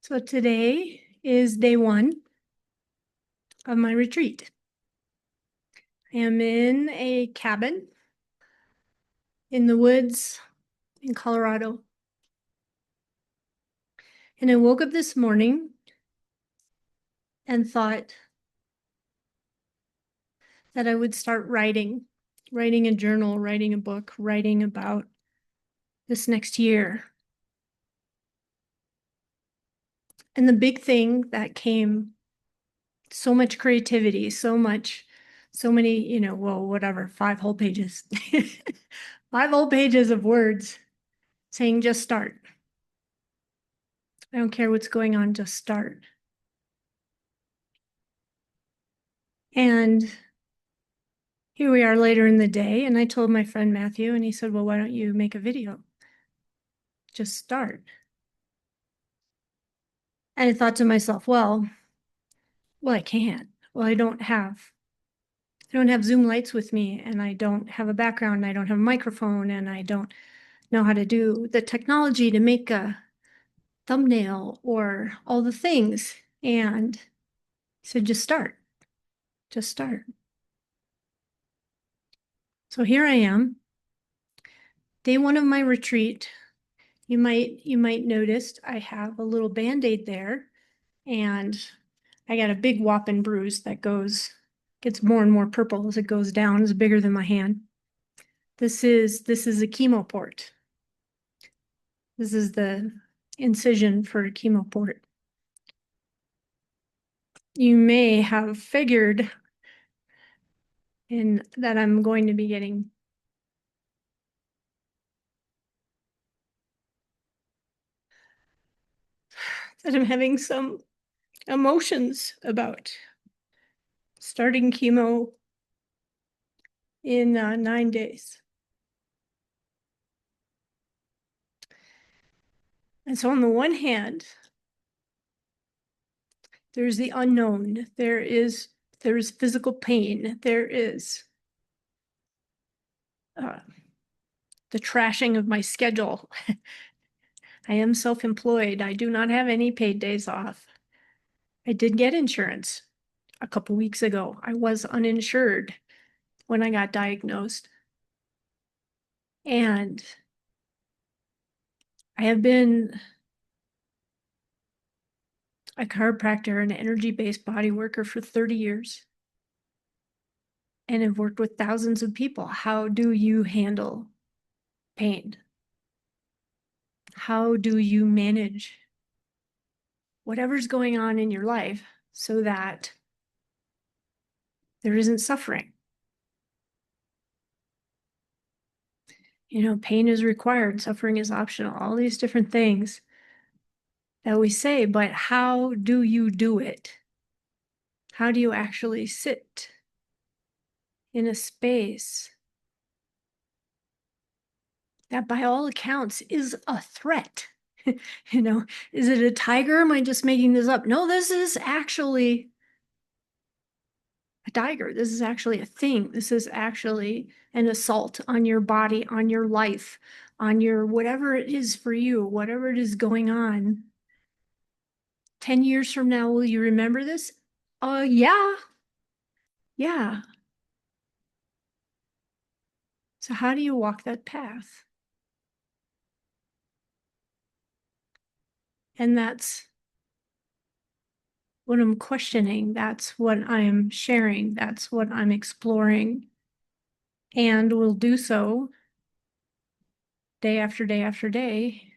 So today is day one of my retreat. I am in a cabin in the woods in Colorado. And I woke up this morning and thought that I would start writing a journal, writing a book, writing about this next year. And the big thing that came, so much creativity, so many, whatever, 5 whole pages, 5 whole pages of words saying, just start. I don't care what's going on, just start. And here we are later in the day, and I told my friend Matthew, and he said, well, why don't you make a video? Just start. And I thought to myself, well, I can't. Well, I don't have Zoom lights with me, and I don't have a background, and I don't have a microphone, and I don't know how to do the technology to make a thumbnail or all the things. And he said, just start. Just start. So here I am, day one of my retreat. You might notice I have a little Band-Aid there, and I got a big whopping bruise that gets more and more purple as it goes down. It's bigger than my hand. This is a chemo port. This is the incision for a chemo port. You may have figured in that I'm going to be getting that I'm having some emotions about starting chemo in 9 days. And so on the one hand, there's the unknown. There's physical pain. There is the trashing of my schedule. I am self-employed. I do not have any paid days off. I did get insurance a couple weeks ago. I was uninsured when I got diagnosed. And I have been a chiropractor and energy-based body worker for 30 years and have worked with thousands of people. How do you handle pain? How do you manage whatever's going on in your life so that there isn't suffering? Pain is required, suffering is optional, all these different things that we say, but how do you do it? How do you actually sit in a space that by all accounts is a threat? Is it a tiger? Am I just making this up? No, this is actually a tiger. This is actually a thing. This is actually an assault on your body, on your life, on your whatever it is for you, whatever it is going on. 10 years from now, will you remember this? Yeah. Yeah. So how do you walk that path? And that's what I'm questioning. That's what I'm sharing. That's what I'm exploring. And will do so day after day after day,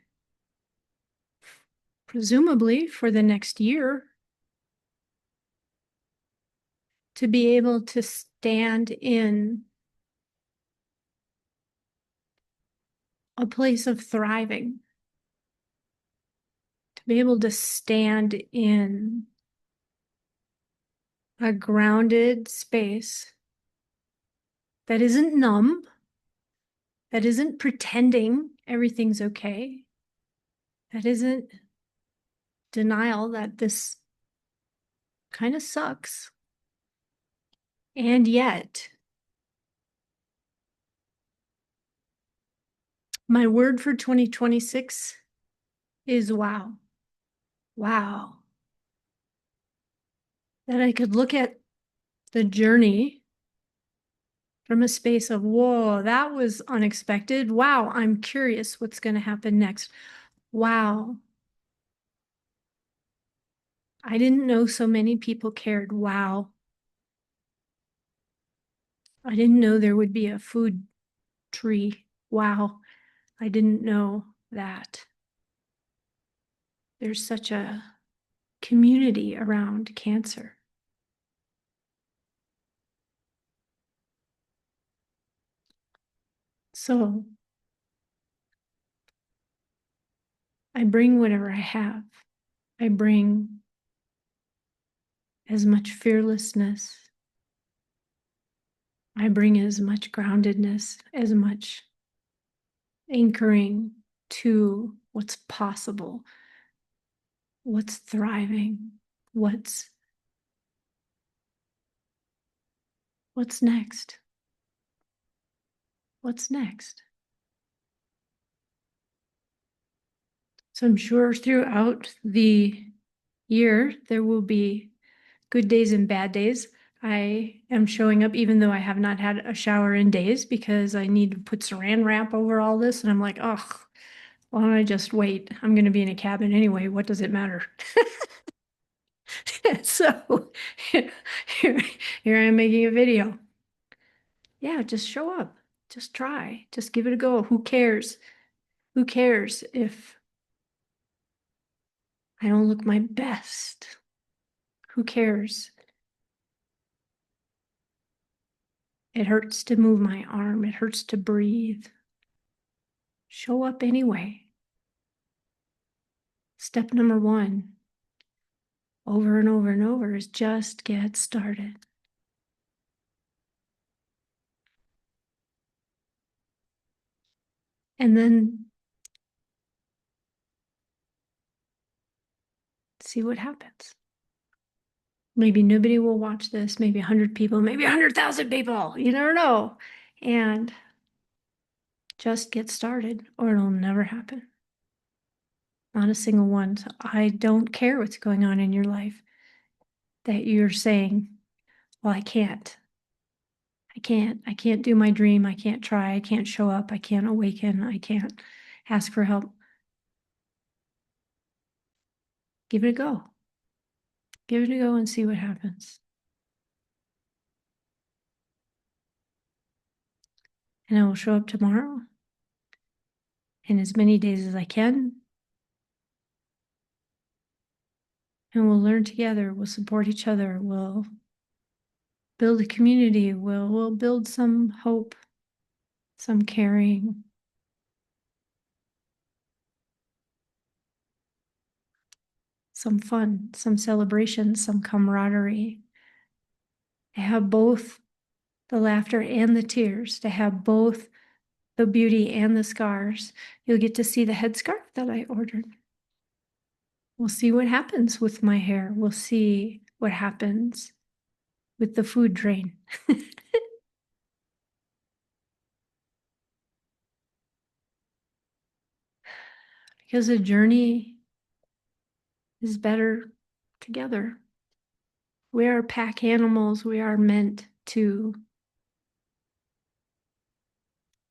presumably for the next year, to be able to stand in a place of thriving, to be able to stand in a grounded space that isn't numb, that isn't pretending everything's okay, that isn't denial that this kind of sucks. And yet, my word for 2026 is wow. Wow. That I could look at the journey from a space of, whoa, that was unexpected. Wow, I'm curious what's going to happen next. Wow, I didn't know so many people cared. Wow, I didn't know there would be a food tree. Wow, I didn't know that there's such a community around cancer. So I bring whatever I have. I bring as much fearlessness. I bring as much groundedness, as much anchoring to what's possible, what's thriving, what's next? What's next? So I'm sure throughout the year there will be good days and bad days. I am showing up even though I have not had a shower in days because I need to put saran wrap over all this. And I'm like, oh, why don't I just wait? I'm going to be in a cabin anyway. What does it matter? So here I am making a video. Yeah, just show up. Just try. Just give it a go. Who cares? Who cares if I don't look my best? Who cares? It hurts to move my arm. It hurts to breathe. Show up anyway. Step number one, over and over and over, is just get started. And then see what happens. Maybe nobody will watch this, maybe 100 people, maybe 100,000 people. You never know. And just get started or it'll never happen. Not a single one. So I don't care what's going on in your life that you're saying, well, I can't do my dream. I can't try. I can't show up. I can't awaken. I can't ask for help. Give it a go. Give it a go and see what happens. And I will show up tomorrow in as many days as I can. And we'll learn together. We'll support each other. We'll build a community. We'll build some hope, some caring, some fun, some celebration, some camaraderie. To have both the laughter and the tears, to have both the beauty and the scars. You'll get to see the headscarf that I ordered. We'll see what happens with my hair. We'll see what happens with the food drain. Because a journey is better together. We are pack animals. We are meant to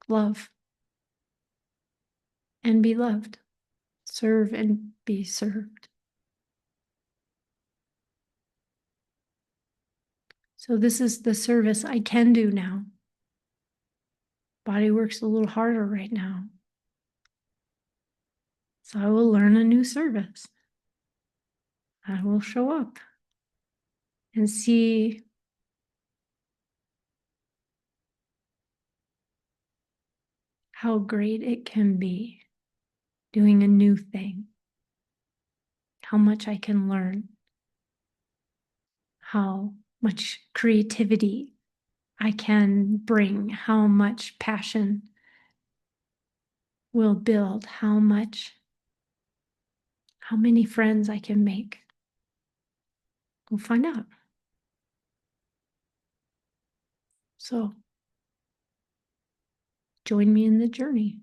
love and be loved, serve and be served. So this is the service I can do now. Body works a little harder right now. So I will learn a new service. I will show up and see how great it can be doing a new thing, how much I can learn, how much creativity I can bring, how much passion will build, how many friends I can make. We'll find out. So join me in the journey.